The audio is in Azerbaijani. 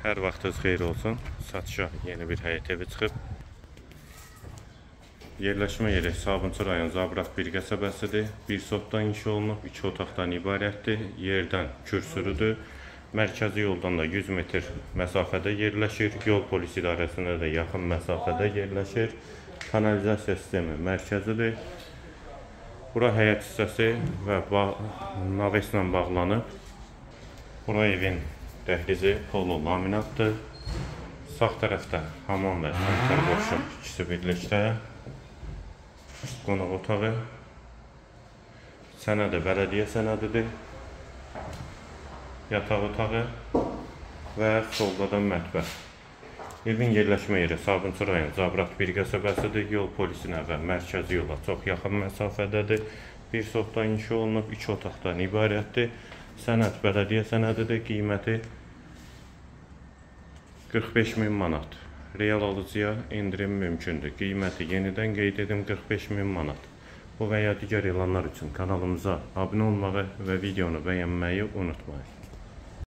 Hər vaxtınız xeyir olsun. Satışa yeni bir həyət evi çıxıb. Yerləşmə yeri Sabunçu rayon Zabrat bir qəsəbəsidir. Bir sotdan inşa olunub, 2 otaqdan ibarətdir. Yerdən kürsürüdür. Mərkəzi yoldan da 100 metr məsafədə yerləşir. Yol polis idarəsinə də yaxın məsafədə yerləşir. Kanalizasiya sistemi mərkəzidir. Bura həyət hissəsi və naveslə bağlanıb. Bura evin dəhlizi polo laminatdır. Sağ tərəfdə hamam və sanitar boşluq ikisi birlikdə. Qonaq otağı. Sənədi bələdiyyə sənədidir. Yataq otağı və solda da mətbəx. Evin yerləşmə yeri Sabunçu rayon Zabrat bir qəsəbəsidir. Yol polisinə və mərkəzi yola çox yaxın məsafədədir. Bir sotdan inşa olunub, 2 otaqdan ibarətdir. Sənəd bələdiyyə sənədidir. Qiyməti 45.000 manat. Real alıcıya endirim mümkündür. Qiyməti yenidən qeyd edim 45.000 manat. Bu və ya digər elanlar üçün kanalımıza abunə olmağı və videonu bəyənməyi unutmayın.